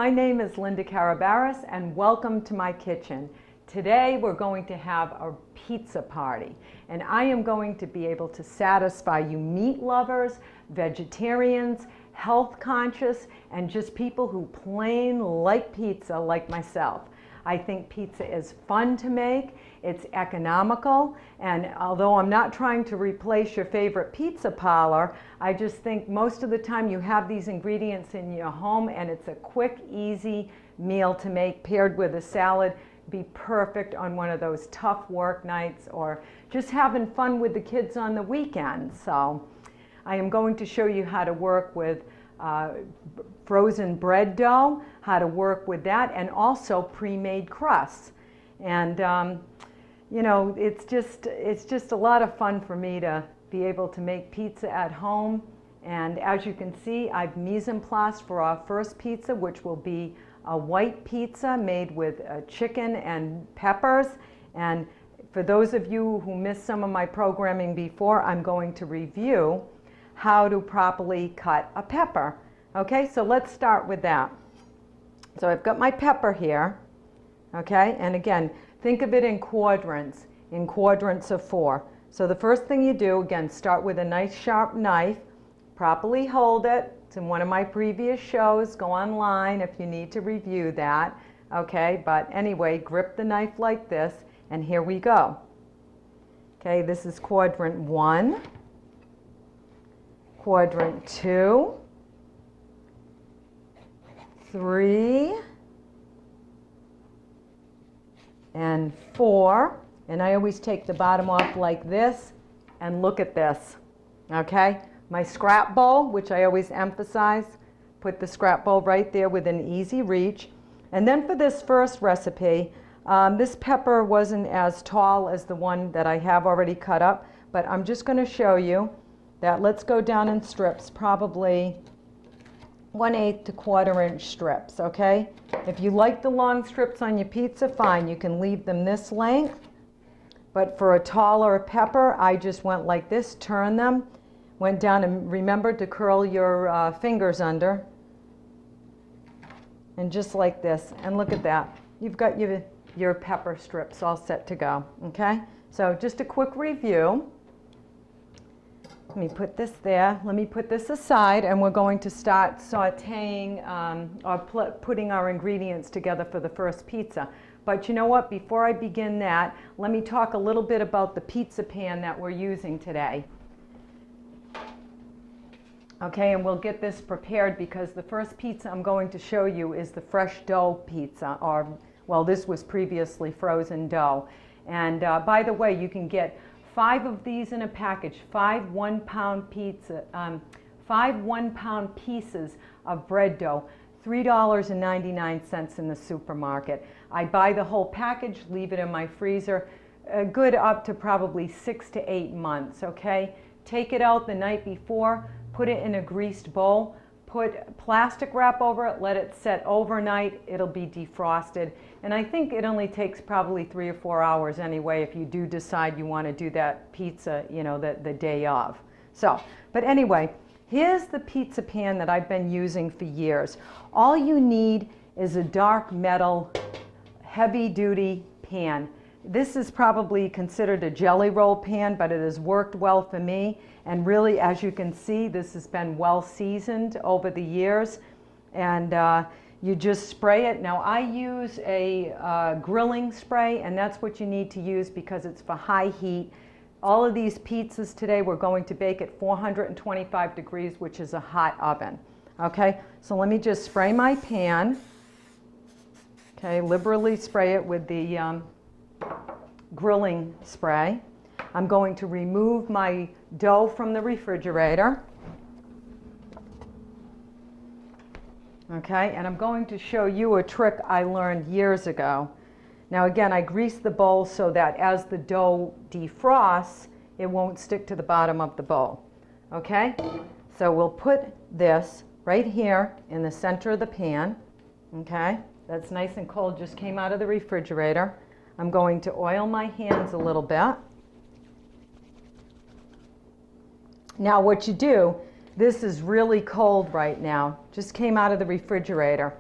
My name is Linda Carabaras and welcome to my kitchen. Today we're going to have a pizza party and I am going to be able to satisfy you meat lovers, vegetarians, health conscious, and just people who plain like pizza like myself. I think pizza is fun to make, it's economical, and although I'm not trying to replace your favorite pizza parlor, I just think most of the time you have these ingredients in your home and it's a quick, easy meal to make paired with a salad. Be perfect on one of those tough work nights or just having fun with the kids on the weekend. So I am going to show you how to work with frozen bread dough, how to work with that, and also pre-made crusts. And you know, it's just a lot of fun for me to be able to make pizza at home. And as you can see, I've mise en place for our first pizza, which will be a white pizza made with chicken and peppers. And for those of you who missed some of my programming before, I'm going to review how to properly cut a pepper. Okay, so let's start with that. So I've got my pepper here, okay, and again, think of it in quadrants of 4. So the first thing you do, again, start with a nice sharp knife, properly hold it. It's in one of my previous shows. Go online if you need to review that, okay, but anyway, grip the knife like this, and here we go. Okay, this is quadrant 1. Quadrant 2, 3, and 4. And I always take the bottom off like this, and look at this, okay? My scrap bowl, which I always emphasize, put the scrap bowl right there within easy reach. And then for this first recipe, this pepper wasn't as tall as the one that I have already cut up, but I'm just going to show you that. Let's go down in strips, probably 1/8 to 1/4 inch strips, okay? If you like the long strips on your pizza, fine, you can leave them this length. But for a taller pepper, I just went like this, turn them, went down, and remember to curl your fingers under. And just like this, and look at that. You've got your pepper strips all set to go, okay? So just a quick review. Let me put this there. Let me put this aside, and we're going to start sauteing or putting our ingredients together for the first pizza. But you know what? Before I begin that, let me talk a little bit about the pizza pan that we're using today. Okay, and we'll get this prepared because the first pizza I'm going to show you is the fresh dough pizza, or, well, this was previously frozen dough. And by the way, you can get 5 of these in a package, 5 1-pound pizza, 5 1-pound pieces of bread dough, $3.99 in the supermarket. I buy the whole package, leave it in my freezer, good up to probably 6 to 8 months, okay? Take it out the night before, put it in a greased bowl, put plastic wrap over it, let it set overnight, it'll be defrosted. And I think it only takes probably 3 or 4 hours anyway if you do decide you want to do that pizza, you know, the day of. So, but anyway, here's the pizza pan that I've been using for years. All you need is a dark metal, heavy-duty pan. This is probably considered a jelly roll pan, but it has worked well for me. And really, as you can see, this has been well seasoned over the years. And you just spray it. Now, I use a grilling spray, and that's what you need to use because it's for high heat. All of these pizzas today, we're going to bake at 425 degrees, which is a hot oven. Okay, so let me just spray my pan. Okay, liberally spray it with the grilling spray. I'm going to remove my dough from the refrigerator. Okay, and I'm going to show you a trick I learned years ago. Now again, I grease the bowl so that as the dough defrosts, it won't stick to the bottom of the bowl. Okay, so we'll put this right here in the center of the pan. Okay, that's nice and cold, just came out of the refrigerator. I'm going to oil my hands a little bit. Now what you do, this is really cold right now, just came out of the refrigerator.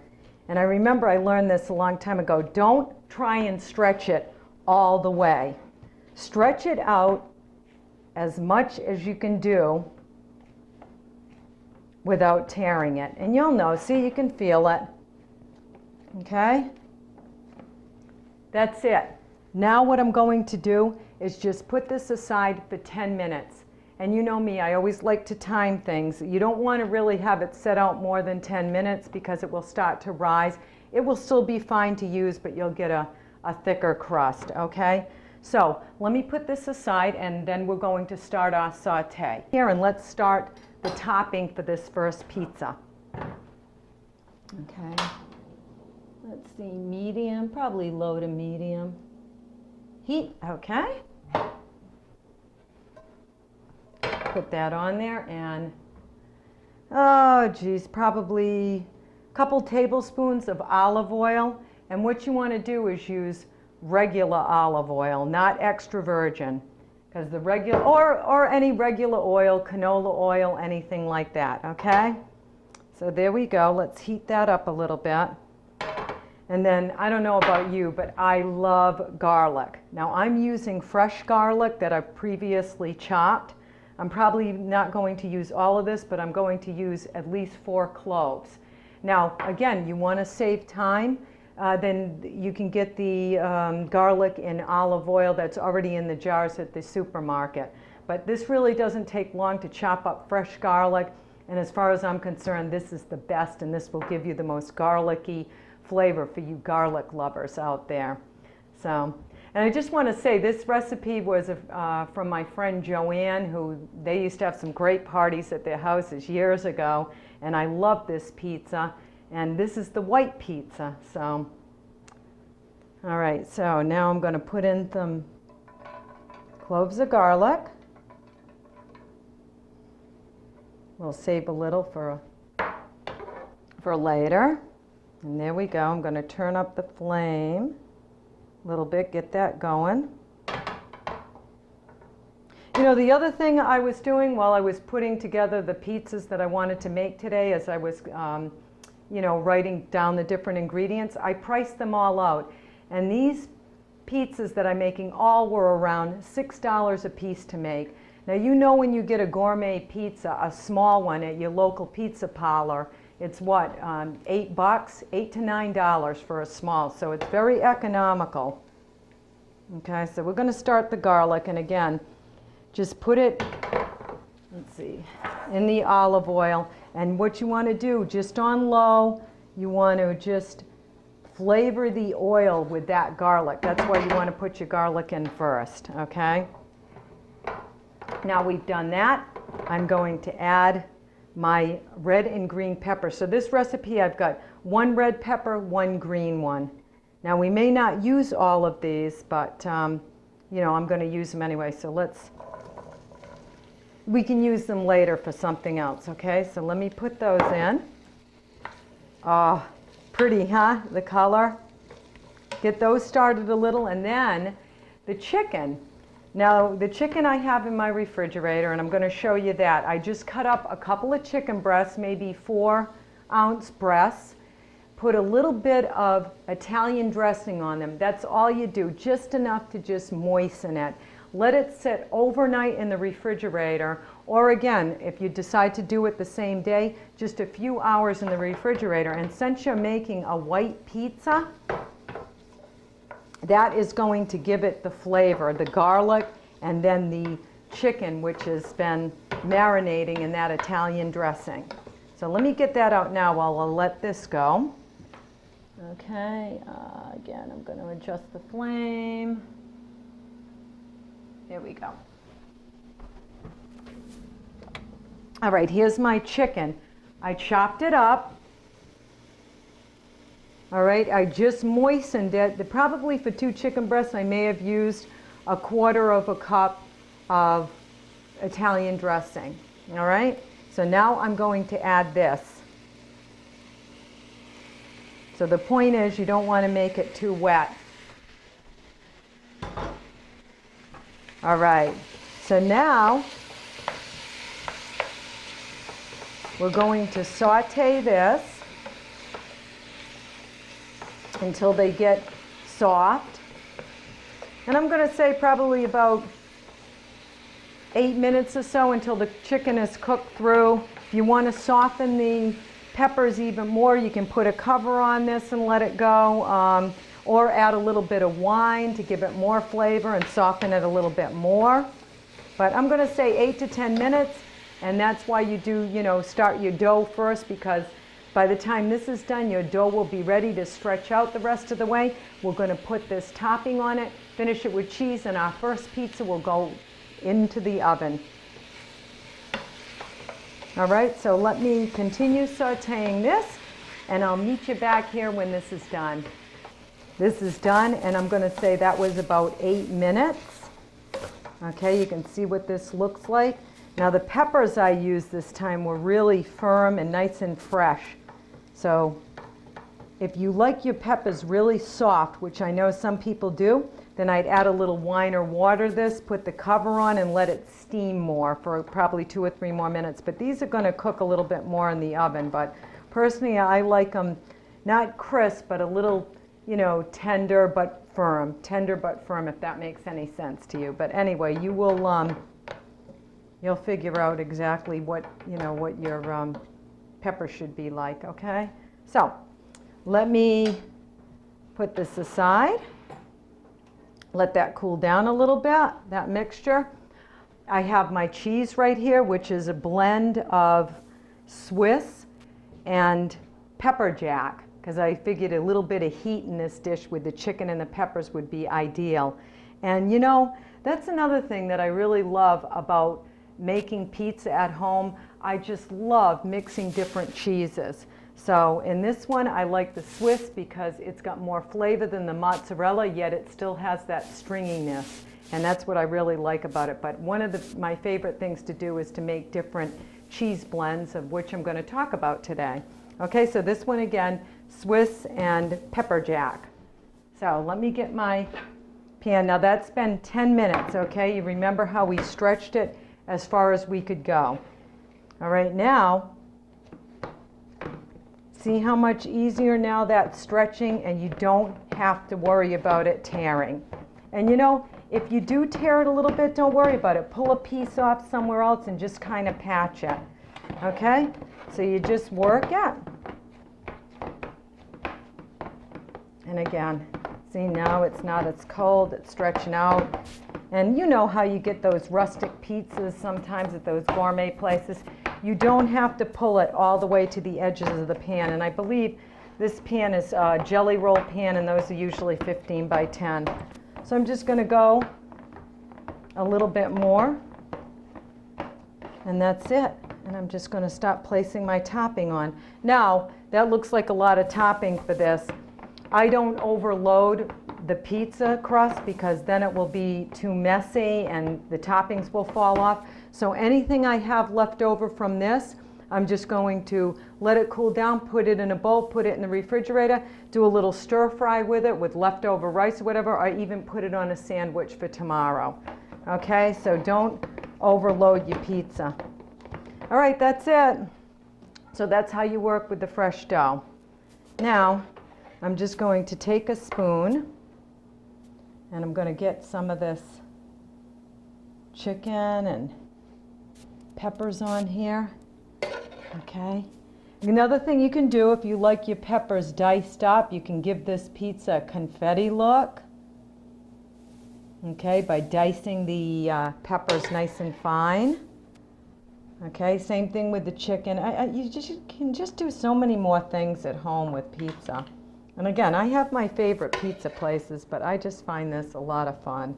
And I remember I learned this a long time ago. Don't try and stretch it all the way. Stretch it out as much as you can do without tearing it. And you'll know, see, you can feel it. Okay? That's it. Now what I'm going to do is just put this aside for 10 minutes. And you know me, I always like to time things. You don't want to really have it set out more than 10 minutes because it will start to rise. It will still be fine to use, but you'll get a thicker crust, okay? So let me put this aside and then we're going to start our saute. Here, and let's start the topping for this first pizza. Okay, let's see, medium, probably low to medium. Heat, okay. Put that on there and, oh geez, probably a couple tablespoons of olive oil. And what you want to do is use regular olive oil, not extra virgin, because the regular, or any regular oil, canola oil, anything like that, okay? So there we go. Let's heat that up a little bit. And then, I don't know about you, but I love garlic. Now I'm using fresh garlic that I've previously chopped. I'm probably not going to use all of this, but I'm going to use at least 4 cloves. Now, again, you want to save time, then you can get the garlic and olive oil that's already in the jars at the supermarket. But this really doesn't take long to chop up fresh garlic, and as far as I'm concerned, this is the best, and this will give you the most garlicky flavor for you garlic lovers out there. So. And I just want to say this recipe was from my friend Joanne, who they used to have some great parties at their houses years ago, and I love this pizza, and this is the white pizza. So, all right, so now I'm going to put in some cloves of garlic. We'll save a little for later. And there we go. I'm going to turn up the flame a little bit, get that going. You know, the other thing I was doing while I was putting together the pizzas that I wanted to make today, as I was, you know, writing down the different ingredients, I priced them all out. And these pizzas that I'm making all were around $6 a piece to make. Now, you know, when you get a gourmet pizza, a small one at your local pizza parlor, it's what, $8, $8 to $9 for a small, so it's very economical. Okay, so we're going to start the garlic, and again, just put it, let's see, in the olive oil. And what you want to do, just on low, you want to just flavor the oil with that garlic. That's why you want to put your garlic in first, okay? Now we've done that, I'm going to add my red and green pepper. So this recipe, I've got 1 red pepper, 1 green one. Now we may not use all of these, but you know, I'm going to use them anyway. So we can use them later for something else, okay? So let me put those in. Oh, pretty, huh? The color. Get those started a little, and then the chicken. Now, the chicken I have in my refrigerator, and I'm going to show you that. I just cut up a couple of chicken breasts, maybe 4-ounce breasts, put a little bit of Italian dressing on them. That's all you do, just enough to just moisten it. Let it sit overnight in the refrigerator, or again, if you decide to do it the same day, just a few hours in the refrigerator. And since you're making a white pizza, that is going to give it the flavor, the garlic, and then the chicken, which has been marinating in that Italian dressing. So let me get that out now while I'll let this go. Okay, again, I'm going to adjust the flame. There we go. All right, here's my chicken. I chopped it up. All right, I just moistened it. Probably for 2 chicken breasts, I may have used 1/4 cup of Italian dressing. All right, so now I'm going to add this. So the point is, you don't want to make it too wet. All right, so now we're going to saute this. until they get soft. And I'm going to say probably about 8 minutes or so until the chicken is cooked through. If you want to soften the peppers even more, you can put a cover on this and let it go, or add a little bit of wine to give it more flavor and soften it a little bit more. But I'm going to say 8 to 10 minutes, and that's why you do, start your dough first, because by the time this is done, your dough will be ready to stretch out the rest of the way. We're going to put this topping on it, finish it with cheese, and our first pizza will go into the oven. All right, so let me continue sauteing this, and I'll meet you back here when this is done. This is done, and I'm going to say that was about 8 minutes. Okay, you can see what this looks like. Now the peppers I used this time were really firm and nice and fresh. So if you like your peppers really soft, which I know some people do, then I'd add a little wine or water this, put the cover on, and let it steam more for probably 2 or 3 more minutes. But these are going to cook a little bit more in the oven. But personally, I like them not crisp, but a little, tender but firm. Tender but firm, if that makes any sense to you. But anyway, you will, you'll figure out exactly what your pepper should be like, okay? So let me put this aside. Let that cool down a little bit, that mixture. I have my cheese right here, which is a blend of Swiss and pepper jack, because I figured a little bit of heat in this dish with the chicken and the peppers would be ideal. And that's another thing that I really love about making pizza at home. I just love mixing different cheeses. So in this one, I like the Swiss because it's got more flavor than the mozzarella, yet it still has that stringiness. And that's what I really like about it. But one of my favorite things to do is to make different cheese blends, of which I'm going to talk about today. Okay, so this one again, Swiss and pepper jack. So let me get my pan. Now that's been 10 minutes, okay? You remember how we stretched it as far as we could go. All right, now, see how much easier now that's stretching, and you don't have to worry about it tearing. And if you do tear it a little bit, don't worry about it. Pull a piece off somewhere else and just kind of patch it. Okay? So you just work it. And again, see now it's cold, it's stretching out. And you know how you get those rustic pizzas sometimes at those gourmet places. You don't have to pull it all the way to the edges of the pan. And I believe this pan is a jelly roll pan, and those are usually 15 by 10. So I'm just going to go a little bit more, and that's it. And I'm just going to stop placing my topping on. Now, that looks like a lot of topping for this. I don't overload the pizza crust because then it will be too messy and the toppings will fall off. So anything I have left over from this, I'm just going to let it cool down, put it in a bowl, put it in the refrigerator, do a little stir fry with it with leftover rice or whatever, or even put it on a sandwich for tomorrow. Okay, so don't overload your pizza. All right, that's it. So that's how you work with the fresh dough. Now, I'm just going to take a spoon, and I'm going to get some of this chicken and peppers on here. Okay. Another thing you can do, if you like your peppers diced up, you can give this pizza a confetti look. Okay, by dicing the peppers nice and fine. Okay, same thing with the chicken. You can just do so many more things at home with pizza. And again, I have my favorite pizza places, but I just find this a lot of fun.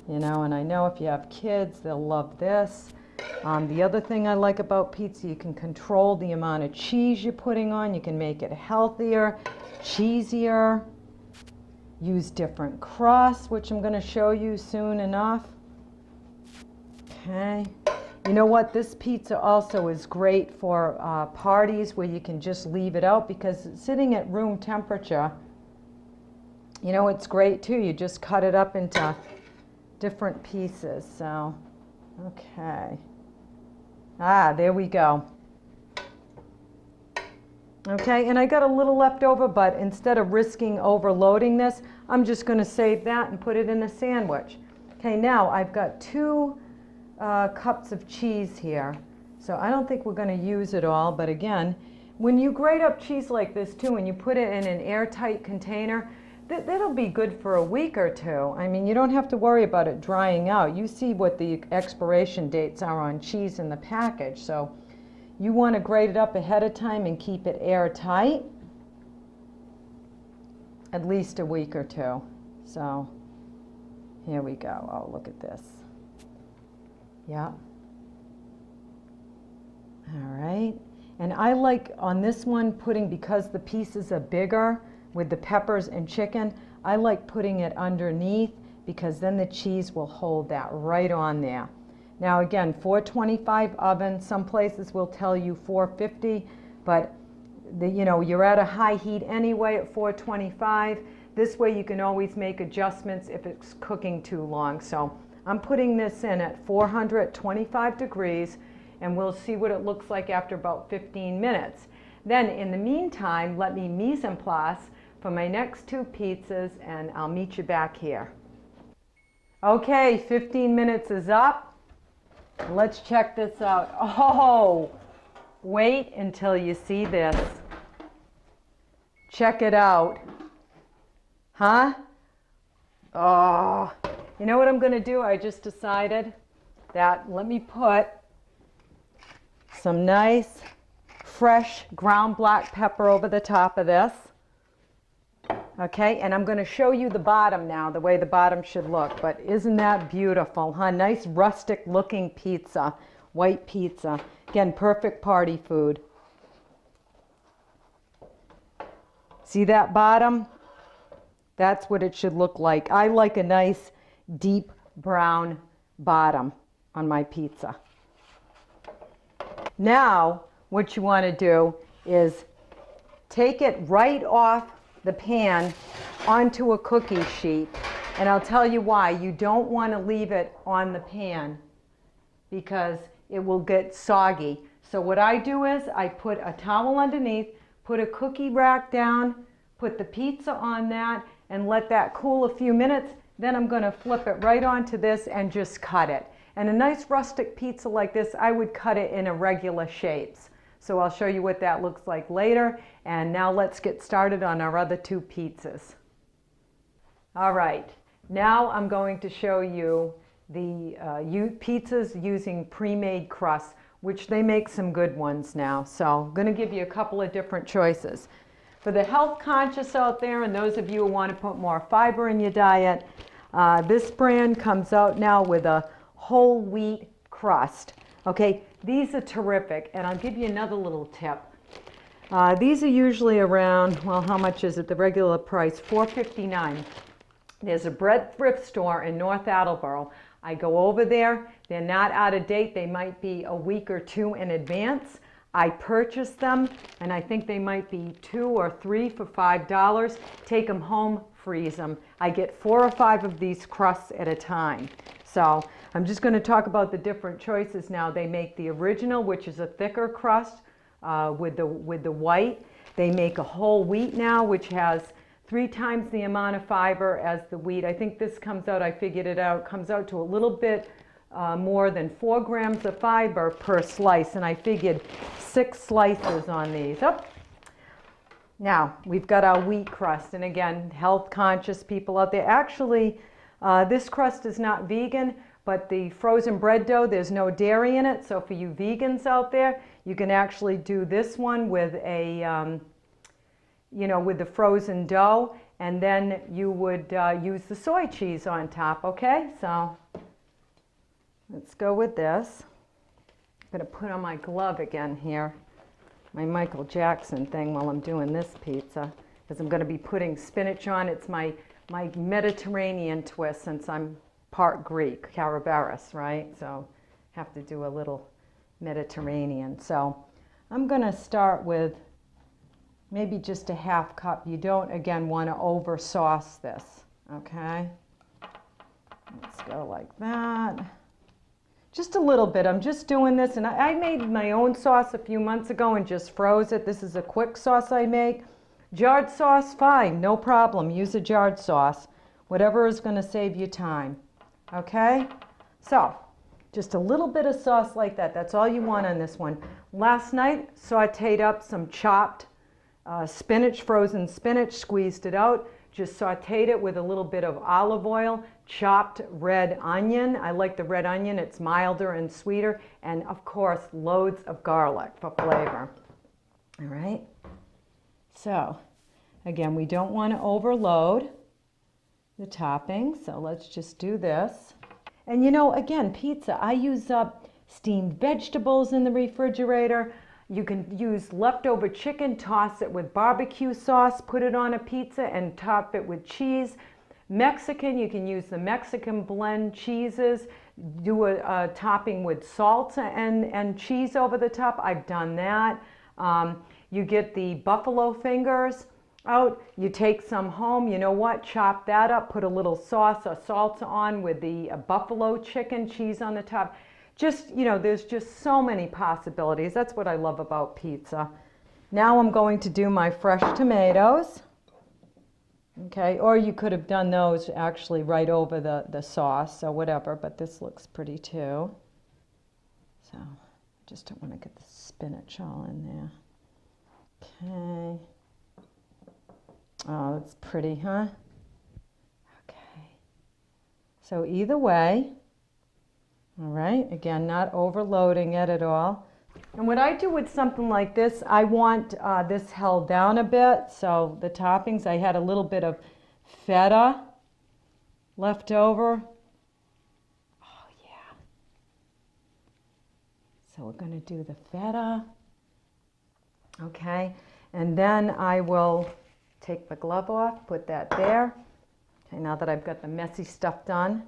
And I know if you have kids, they'll love this. The other thing I like about pizza, you can control the amount of cheese you're putting on. You can make it healthier, cheesier. Use different crusts, which I'm going to show you soon enough. Okay. You know what? This pizza also is great for parties where you can just leave it out, because sitting at room temperature, it's great too. You just cut it up into different pieces. So, okay. There we go. Okay, and I got a little left over, but instead of risking overloading this, I'm just going to save that and put it in a sandwich. Okay, now I've got 2 cups of cheese here. So I don't think we're going to use it all, but again, when you grate up cheese like this too, and you put it in an airtight container, that'll be good for a week or 2. I mean, you don't have to worry about it drying out. You see what the expiration dates are on cheese in the package, so you want to grate it up ahead of time and keep it airtight, at least a week or 2. So here we go. Oh, look at this. Yeah. All right. And I like on this one putting, because the pieces are bigger with the peppers and chicken, I like putting it underneath because then the cheese will hold that right on there. Now again, 425 oven, some places will tell you 450, but you're at a high heat anyway at 425. This way you can always make adjustments if it's cooking too long. So I'm putting this in at 425 degrees, and we'll see what it looks like after about 15 minutes. Then in the meantime, let me mise en place for my next 2 pizzas, and I'll meet you back here. Okay, 15 minutes is up. Let's check this out. Oh, wait until you see this. Check it out. Huh? Oh, you know what I'm going to do? I just decided that let me put some nice, fresh ground black pepper over the top of this. Okay, and I'm going to show you the bottom now, the way the bottom should look. But isn't that beautiful, huh? Nice rustic looking pizza, white pizza. Again, perfect party food. See that bottom? That's what it should look like. I like a nice deep brown bottom on my pizza. Now, what you want to do is take it right off the pan onto a cookie sheet, and I'll tell you why. You don't want to leave it on the pan because it will get soggy. So what I do is I put a towel underneath, put a cookie rack down, put the pizza on that, and let that cool a few minutes. Then I'm going to flip it right onto this and just cut it. And a nice rustic pizza like this, I would cut it in irregular shapes. So I'll show you what that looks like later. And now let's get started on our other 2 pizzas. All right, now I'm going to show you the pizzas using pre-made crusts, which they make some good ones now. So I'm going to give you a couple of different choices. For the health conscious out there and those of you who want to put more fiber in your diet, this brand comes out now with a whole wheat crust. Okay, these are terrific, and I'll give you another little tip. These are usually around, well, how much is it? The regular price, $4.59. There's a bread thrift store in North Attleboro. I go over there. They're not out of date. They might be a week or 2 in advance. I purchase them, and I think they might be 2 or 3 for $5. Take them home, freeze them. I get 4 or 5 of these crusts at a time. So I'm just going to talk about the different choices now. They make the original, which is a thicker crust with the white. They make a whole wheat now, which has 3 times the amount of fiber as the wheat. I think this comes out, I figured it out, comes out to a little bit more than 4 grams of fiber per slice, and I figured 6 slices on these. Oh. Now, we've got our wheat crust, and again, health conscious people out there. Actually, this crust is not vegan, but the frozen bread dough, there's no dairy in it, so for you vegans out there, you can actually do this one with a, with the frozen dough, and then you would use the soy cheese on top, okay? So let's go with this. I'm going to put on my glove again here, my Michael Jackson thing while I'm doing this pizza, because I'm going to be putting spinach on. It's my Mediterranean twist, since I'm part Greek, Carabaris, right? So have to do a little Mediterranean. So I'm going to start with maybe just a half cup. You don't, again, want to over sauce this, okay? Let's go like that. Just a little bit. I'm just doing this, and I made my own sauce a few months ago and just froze it. This is a quick sauce I make. Jarred sauce, fine, no problem. Use a jarred sauce. Whatever is going to save you time. Okay? So, just a little bit of sauce like that. That's all you want on this one. Last night, sauteed up some chopped spinach, frozen spinach, squeezed it out. Just sauteed it with a little bit of olive oil, chopped red onion. I like the red onion. It's milder and sweeter. And of course, loads of garlic for flavor. All right? So, again, we don't want to overload the toppings. So let's just do this. And you know, again, pizza, I use up steamed vegetables in the refrigerator. You can use leftover chicken, toss it with barbecue sauce, put it on a pizza and top it with cheese. Mexican, you can use the Mexican blend cheeses, do a topping with salsa and cheese over the top. I've done that. You get the buffalo fingers out, you take some home, you know what, chop that up, put a little sauce or salsa on with the buffalo chicken, cheese on the top. Just, you know, there's just so many possibilities. That's what I love about pizza. Now I'm going to do my fresh tomatoes. Okay, or you could have done those actually right over the sauce or whatever, but this looks pretty too. So, I just don't want to get the spinach all in there. Okay. Oh, that's pretty, huh? Okay. So either way, all right, again, not overloading it at all. And what I do with something like this, I want this held down a bit. So the toppings, I had a little bit of feta left over. Oh, yeah. So we're going to do the feta. Okay, and then I will take my glove off, put that there. Okay, now that I've got the messy stuff done.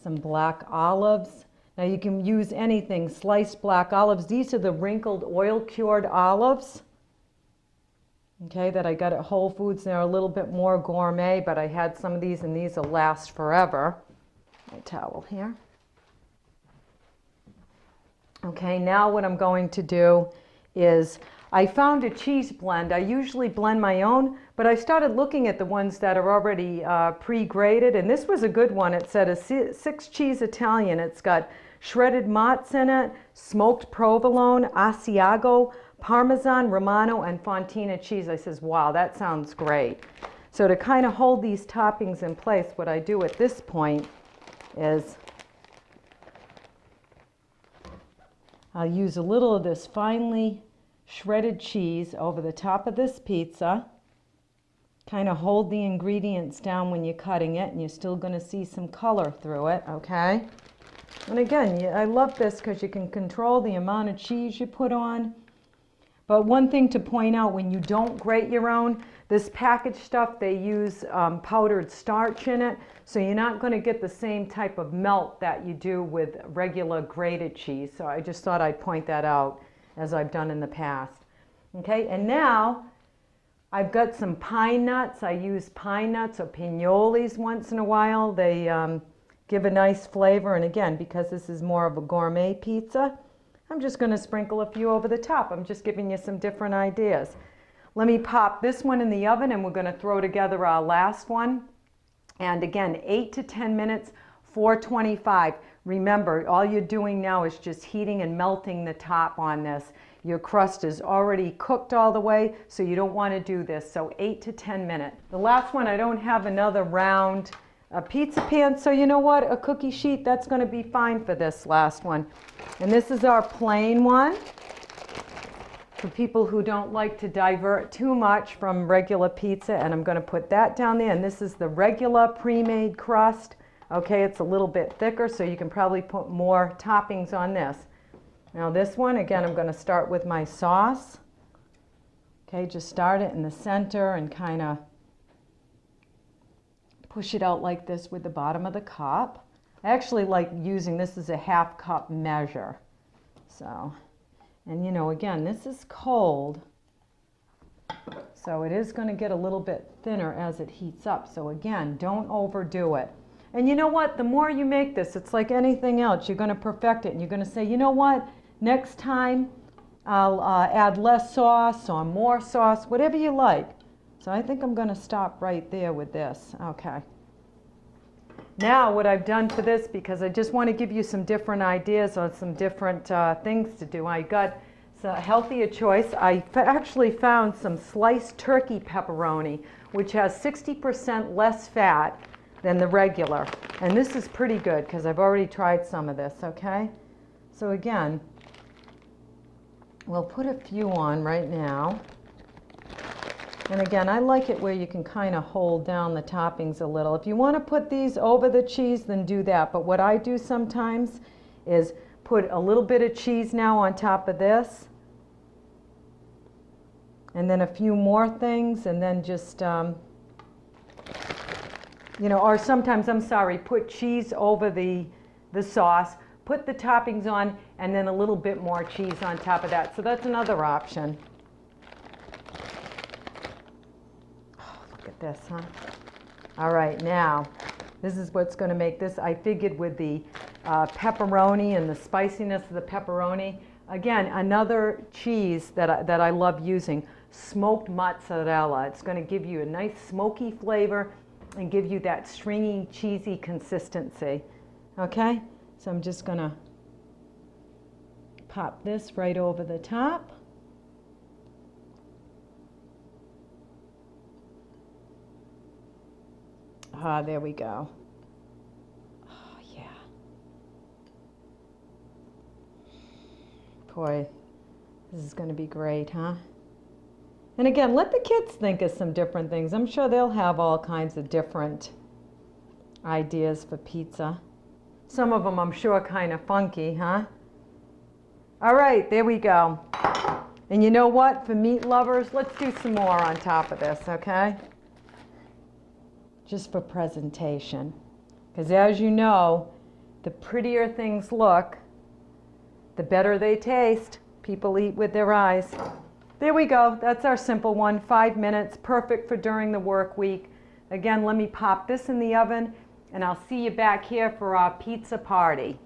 Some black olives. Now you can use anything, sliced black olives. These are the wrinkled oil cured olives. Okay, that I got at Whole Foods. They're a little bit more gourmet, but I had some of these and these will last forever. My towel here. Okay, now what I'm going to do is, I found a cheese blend. I usually blend my own, but I started looking at the ones that are already pre-grated, and this was a good one. It said a 6-cheese Italian. It's got shredded mozz in it, smoked provolone, Asiago, Parmesan, Romano, and Fontina cheese. I says, wow, that sounds great. So to kind of hold these toppings in place, what I do at this point is I'll use a little of this finely shredded cheese over the top of this pizza. Kind of hold the ingredients down when you're cutting it, and you're still going to see some color through it, okay? And again, I love this because you can control the amount of cheese you put on. But one thing to point out, when you don't grate your own, this packaged stuff, they use powdered starch in it, so you're not going to get the same type of melt that you do with regular grated cheese. So I just thought I'd point that out, as I've done in the past. Okay, and now I've got some pine nuts. I use pine nuts or pinoles once in a while. They give a nice flavor, and again, because this is more of a gourmet pizza, I'm just going to sprinkle a few over the top. I'm just giving you some different ideas. Let me pop this one in the oven, and we're going to throw together our last one. And again, 8 to 10 minutes, 425. Remember, all you're doing now is just heating and melting the top on this. Your crust is already cooked all the way, so you don't want to do this. So 8 to 10 minutes. The last one, I don't have another round pizza pan, so you know what? A cookie sheet, that's going to be fine for this last one. And this is our plain one. For people who don't like to divert too much from regular pizza, and I'm going to put that down there. And this is the regular pre-made crust. Okay, it's a little bit thicker, so you can probably put more toppings on this. Now this one, again, I'm going to start with my sauce. Okay, just start it in the center and kind of push it out like this with the bottom of the cup. I actually like using this as a 1/2 cup measure. So, and you know, again, this is cold, so it is going to get a little bit thinner as it heats up. So again, don't overdo it. And you know what? The more you make this, it's like anything else. You're going to perfect it, and you're going to say, you know what? Next time I'll add less sauce or more sauce, whatever you like. So I think I'm going to stop right there with this. Okay. Now what I've done for this, because I just want to give you some different ideas on some different things to do, I got a healthier choice. I actually found some sliced turkey pepperoni, which has 60% less fat than the regular. And this is pretty good because I've already tried some of this, okay? So again, we'll put a few on right now. And again, I like it where you can kind of hold down the toppings a little. If you want to put these over the cheese, then do that. But what I do sometimes is put a little bit of cheese now on top of this. And then a few more things, and then just, you know, or sometimes, I'm sorry, put cheese over the sauce, put the toppings on, and then a little bit more cheese on top of that. So that's another option. Oh, look at this, huh? All right, now, this is what's going to make this. I figured with the pepperoni and the spiciness of the pepperoni, again, another cheese that I love using, smoked mozzarella. It's going to give you a nice smoky flavor and give you that stringy, cheesy consistency. Okay? So I'm just going to pop this right over the top. Ah, there we go. Oh, yeah. Boy, this is going to be great, huh? And again, let the kids think of some different things. I'm sure they'll have all kinds of different ideas for pizza. Some of them, I'm sure, kind of funky, huh? All right, there we go. And you know what? For meat lovers, let's do some more on top of this, okay? Just for presentation. Because as you know, the prettier things look, the better they taste. People eat with their eyes. There we go. That's our simple one. 5 minutes, perfect for during the work week. Again, let me pop this in the oven, and I'll see you back here for our pizza party.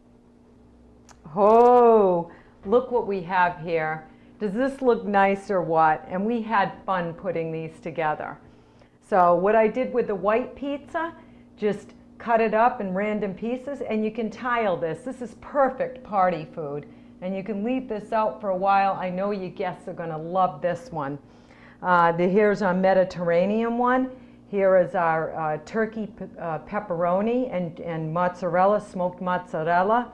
Oh, look what we have here. Does this look nice or what? And we had fun putting these together. So what I did with the white pizza, just cut it up in random pieces, and you can tile this. This is perfect party food. And you can leave this out for a while. I know your guests are going to love this one. Here's our Mediterranean one. Here is our turkey pepperoni and mozzarella, smoked mozzarella.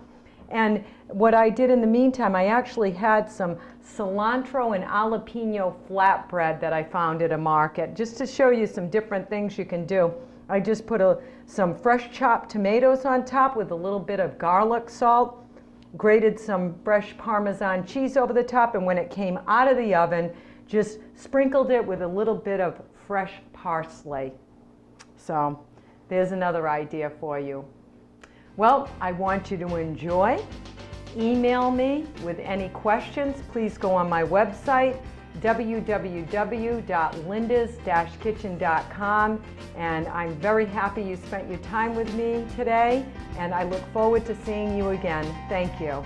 And what I did in the meantime, I actually had some cilantro and jalapeno flatbread that I found at a market, just to show you some different things you can do. I just put some fresh chopped tomatoes on top with a little bit of garlic salt, grated some fresh Parmesan cheese over the top, and when it came out of the oven, just sprinkled it with a little bit of fresh parsley. So there's another idea for you. Well, I want you to enjoy. Email me with any questions. Please go on my website, www.lindas-kitchen.com, and I'm very happy you spent your time with me today, and I look forward to seeing you again. Thank you.